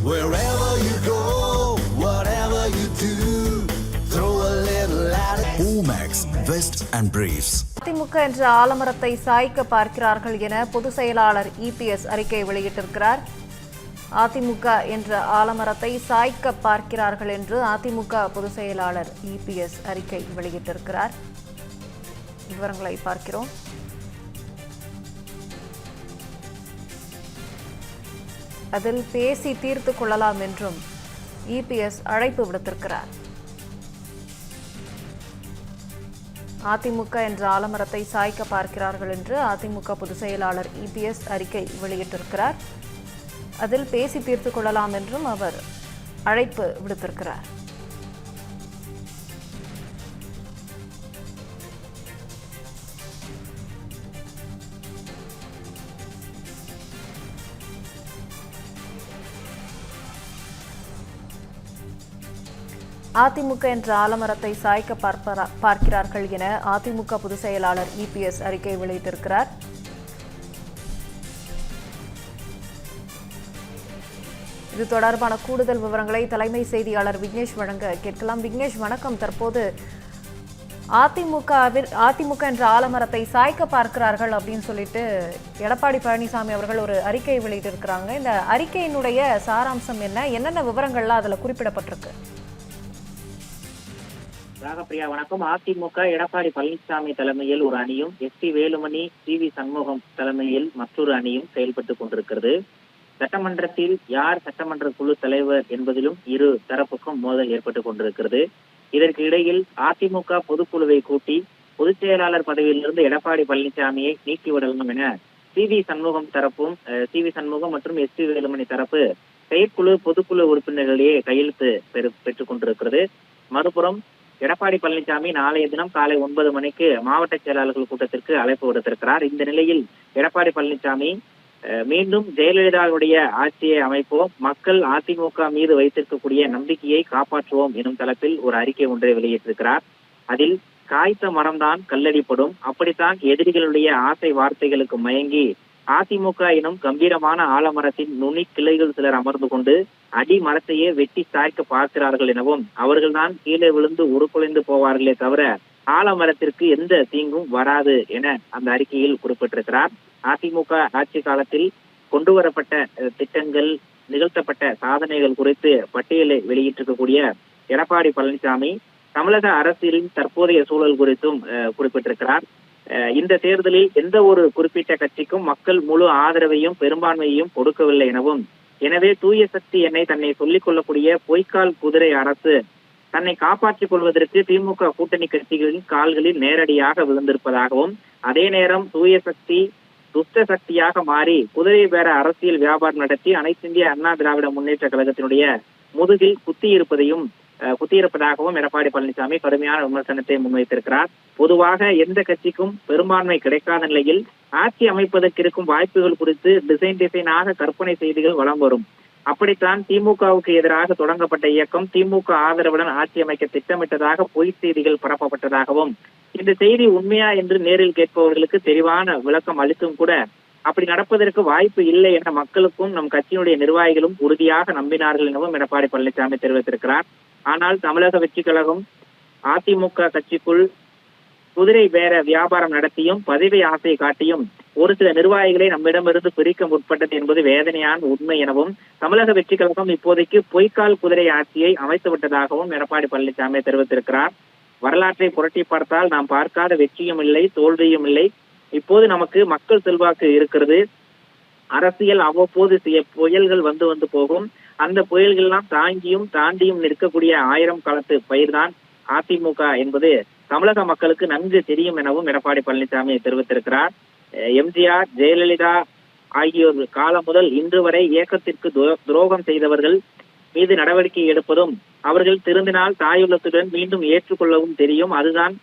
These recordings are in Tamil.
Wherever you go, whatever you do, throw a little at it. Omax, Vest and Briefs. AIADMK என்ற ஆலமரத்தை சாய்க்க பார்க்கிறார்கள் என பொதுச் செயலாளர் இபிஎஸ் அறிக்கை வெளியிட்டிருக்கிறார். அதிமுக என்ற ஆலமரத்தை சாய்க்க பார்க்கிறார்கள் என்று அதிமுக பொதுச் செயலாளர் இபிஎஸ் அறிக்கை வெளியிட்டிருக்கிறார். விவரங்களை பார்க்கிறோம். அதில் பேசி தீர்த்து கொள்ளலாம் என்றும் இபிஎஸ் அழைப்பு விடுத்திருக்கிறார். அதிமுக என்ற ஆலமரத்தை சாய்க்க பார்க்கிறார்கள் என்று அதிமுக பொதுச் செயலாளர் இபிஎஸ் அறிக்கை வெளியிட்டிருக்கிறார். அதில் பேசி தீர்த்து கொள்ளலாம் என்றும் அவர் அழைப்பு விடுத்திருக்கிறார். அதிமுக என்ற ஆலமரத்தை சாய்க்க பார்க்கிறார்கள் என அதிமுக பொதுச் செயலாளர் இபிஎஸ் அறிக்கை வெளியிட்டிருக்கிறார். இது தொடர்பான கூடுதல் விவரங்களை தலைமை செய்தியாளர் விக்னேஷ் வழங்க கேட்கலாம். விக்னேஷ், வணக்கம். தற்போது அதிமுக என்ற ஆலமரத்தை சாய்க்க பார்க்கிறார்கள் அப்படின்னு சொல்லிட்டு எடப்பாடி பழனிசாமி அவர்கள் ஒரு அறிக்கை வெளியிட்டிருக்கிறாங்க. இந்த அறிக்கையினுடைய சாராம்சம் என்ன? என்னென்ன விவரங்கள்லாம் அதுல குறிப்பிடப்பட்டிருக்கு? ராகப்பிரியா, வணக்கம். அதிமுக எடப்பாடி பழனிசாமி தலைமையில் ஒரு அணியும், எஸ்.டி. வேலுமணி, சி.வி. சண்முகம் தலைமையில் மற்றொரு அணியும் செயல்பட்டுக் கொண்டிருக்கிறது. சட்டமன்றத்தில் யார் சட்டமன்ற குழு தலைவர் என்பதிலும் இரு தரப்புக்கும் மோதல் ஏற்பட்டுக் கொண்டிருக்கிறது. இதற்கு இடையில் அதிமுக பொதுக்குழுவை கூட்டி பொதுச் செயலாளர் பதவியிலிருந்து எடப்பாடி பழனிசாமியை நீக்கிவிடலாம் என சி.வி. சண்முகம் தரப்பும், சி.வி. சண்முகம் மற்றும் எஸ்.டி. வேலுமணி தரப்பு செயற்குழு பொதுக்குழு உறுப்பினர்களிடையே கையெழுத்து பெற்றுக் கொண்டிருக்கிறது. மறுபுறம் எடப்பாடி பழனிசாமி நாளைய தினம் காலை 9 மணிக்கு மாவட்ட செயலாளர்கள் கூட்டத்திற்கு அழைப்பு விடுத்திருக்கிறார். இந்த நிலையில் எடப்பாடி பழனிசாமி மீண்டும் ஜெயலலிதாவுடைய ஆட்சியை அமைப்போம், மக்கள் அதிமுக மீது வைத்திருக்கக்கூடிய நம்பிக்கையை காப்பாற்றுவோம் எனும் தலைப்பில் ஒரு அறிக்கை ஒன்றை வெளியிட்டிருக்கிறார். அதில் காய்த்த மரம்தான் கல்லடிப்படும், அப்படித்தான் எதிரிகளுடைய ஆசை வார்த்தைகளுக்கு மயங்கி அதிமுக எனும் கம்பீரமான ஆலமரத்தின் நுனி கிளைகள் சிலர் அமர்ந்து கொண்டு அடி மரத்தையே வெட்டி சாய்க்க பார்க்கிறார்கள் எனவும், அவர்கள்தான் கீழே விழுந்து உருக்குலைந்து போவார்களே தவிர ஆலமரத்திற்கு எந்த தீங்கும் வராது என அந்த அறிக்கையில் குறிப்பிட்டிருக்கிறார். அதிமுக ஆட்சி காலத்தில் கொண்டு வரப்பட்ட திட்டங்கள், நிகழ்த்தப்பட்ட சாதனைகள் குறித்து பட்டியலை வெளியிட்டிருக்கக்கூடிய எடப்பாடி பழனிசாமி தமிழக அரசியலின் தற்போதைய சூழல் குறித்தும் குறிப்பிட்டிருக்கிறார். இந்த தேர்தலில் எந்த ஒரு குறிப்பிட்ட கட்சிக்கும் மக்கள் முழு ஆதரவையும் பெரும்பான்மையையும் கொடுக்கவில்லை எனவும், எனவே தூய சக்தி எண்ணை தன்னை சொல்லிக் கொள்ளக்கூடிய பொய்க்கால் குதிரை அரசு தன்னை காப்பாற்றிக் கொள்வதற்கு திமுக கூட்டணி கட்சிகளின் கால்களில் நேரடியாக விழுந்திருப்பதாகவும், அதே நேரம் தூய சக்தி துஷ்ட சக்தியாக மாறி குதிரை பேர அரசியல் வியாபாரம் நடத்தி அனைத்து இந்திய அண்ணா திராவிட முன்னேற்ற கழகத்தினுடைய முதுகில் குத்தியிருப்பதாகவும் எடப்பாடி பழனிசாமி கடுமையான விமர்சனத்தை முன்வைத்திருக்கிறார். பொதுவாக எந்த கட்சிக்கும் பெரும்பான்மை கிடைக்காத நிலையில் ஆட்சி அமைப்பதற்கு இருக்கும் வாய்ப்புகள் குறித்து டிசைனாக கற்பனை செய்திகள் வலம் வரும். அப்படித்தான் திமுகவுக்கு எதிராக தொடங்கப்பட்ட இயக்கம் திமுக ஆதரவுடன் ஆட்சி அமைக்க திட்டமிட்டதாக பொய் செய்திகள் பரப்பப்பட்டதாகவும், இந்த செய்தி உண்மையா என்று நேரில் கேட்பவர்களுக்கு தெளிவான விளக்கம் அளித்தும் கூட அப்படி நடப்பதற்கு வாய்ப்பு இல்லை என மக்களுக்கும் நம் கட்சியினுடைய நிர்வாகிகளும் உறுதியாக நம்பினார்கள் எனவும் எடப்பாடி பழனிசாமி தெரிவித்திருக்கிறார். ஆனால் தமிழக வெற்றி கழகம் அதிமுக கட்சிக்குள் குதிரை பேர வியாபாரம் நடத்தியும் பதவி ஆசை காட்டியும் ஒரு சில நிர்வாகிகளை நம்மிடமிருந்து பிரிக்க முற்பட்டது என்பது வேதனையான உண்மை எனவும், தமிழக வெற்றி கழகம் இப்போதைக்கு பொய்க்கால் குதிரை ஆட்சியை அமைத்து விட்டதாகவும் எடப்பாடி பழனிசாமி தெரிவித்திருக்கிறார். வரலாற்றை புரட்டி பார்த்தால் நாம் பார்க்காத வெற்றியும் இல்லை, தோல்வியும் இல்லை. இப்போது நமக்கு மக்கள் செல்வாக்கு இருக்கிறது. அரசியல் அவ்வப்போது புயல்கள் வந்து போகும். அந்த புயல்கள் எல்லாம் தாங்கியும் தாண்டியும் நிற்கக்கூடிய 1000 காலத்து பயிர்தான் அதிமுக என்பது தமிழக மக்களுக்கு நன்கு தெரியும் எனவும் எடப்பாடி பழனிசாமி தெரிவித்திருக்கிறார். எம்ஜிஆர், ஜெயலலிதா ஆகியோர் காலம் முதல் இன்று வரை இயக்கத்திற்கு துரோகம் செய்தவர்கள் மீது நடவடிக்கை எடுப்பதும், அவர்கள் திருந்தினால் தாயுள்ளத்துடன் மீண்டும் ஏற்றுக்கொள்ளவும் தெரியும். அதுதான்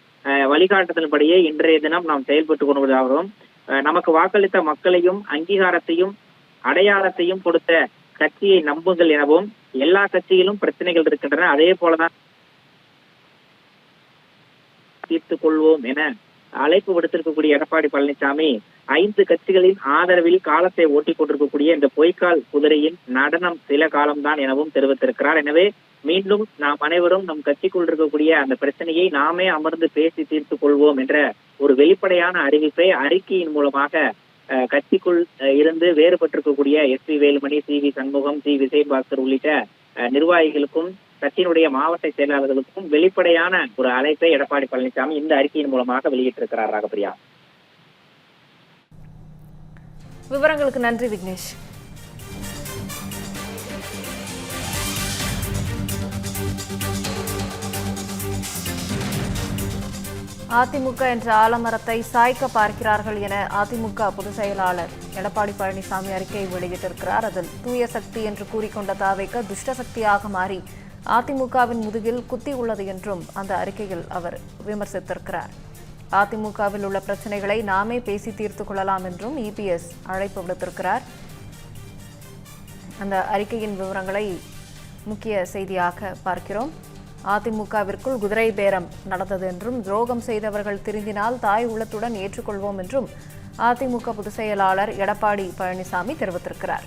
வழிகாட்டுதல்படியே இன்றைய தினம் நாம் செயல்பட்டுக் கொள்வதாகவும், நமக்கு வாக்களித்த மக்களையும் அங்கீகாரத்தையும் அடையாளத்தையும் கொடுத்த கட்சியை நம்புங்கள் எனவும், எல்லா கட்சியிலும் பிரச்சனைகள் இருக்கின்றன, அதே போலதான் தீர்த்துக் கொள்வோம் என அழைப்பு விடுத்திருக்கக்கூடிய எடப்பாடி பழனிசாமி 5 கட்சிகளின் ஆதரவில் காலத்தை ஓட்டிக் கொண்டிருக்கக்கூடிய இந்த பொய்க்கால் குதிரையின் நடனம் சில காலம்தான் எனவும் தெரிவித்திருக்கிறார். எனவே மீண்டும் நாம் அனைவரும் நம் கட்சிக்குள் இருக்கக்கூடிய அந்த பிரச்சனையை நாமே அமர்ந்து பேசி தீர்த்துக் கொள்வோம் என்ற ஒரு வெளிப்படையான அறிவிப்பை அறிக்கையின் மூலமாக கட்சிக்குள் இருந்து வேறுபட்டிருக்கக்கூடிய S P. Velumani, C V. Shanmugam, C. Vijayabaskar உள்ளிட்ட நிர்வாகிகளுக்கும் கட்சியினுடைய மாவட்ட செயலாளர்களுக்கும் வெளிப்படையான ஒரு அழைப்பை எடப்பாடி பழனிசாமி இந்த அறிக்கையின் மூலமாக வெளியிட்டிருக்கிறார். ராகப்பிரியா, விவரங்களுக்கு நன்றி விக்னேஷ். அதிமுக என்ற ஆலமரத்தை சாய்க்க பார்க்கிறார்கள் என அதிமுக பொதுச் செயலாளர் எடப்பாடி பழனிசாமி அறிக்கை வெளியிட்டிருக்கிறார். அதில் தூய சக்தி என்று கூறிக்கொண்ட தாவேக துஷ்ட சக்தியாக மாறி அதிமுகவின் முதுகில் குத்தி உள்ளது என்றும் அந்த அறிக்கையில் அவர் விமர்சித்திருக்கிறார். அதிமுகவில் உள்ள பிரச்சனைகளை நாமே பேசி தீர்த்துக் கொள்ளலாம் என்றும் இபிஎஸ் அழைப்பு விடுத்திருக்கிறார். அந்த அறிக்கையின் விவரங்களை முக்கிய செய்தியாக பார்க்கிறோம். அதிமுகவிற்குள் குதிரை பேரம் நடந்தது என்றும் துரோகம் செய்தவர்கள் திருந்தினால் தாய் உள்ளத்துடன் ஏற்றுக்கொள்வோம் என்றும் அதிமுக பொதுச் செயலாளர் எடப்பாடி பழனிசாமி தெரிவித்திருக்கிறார்.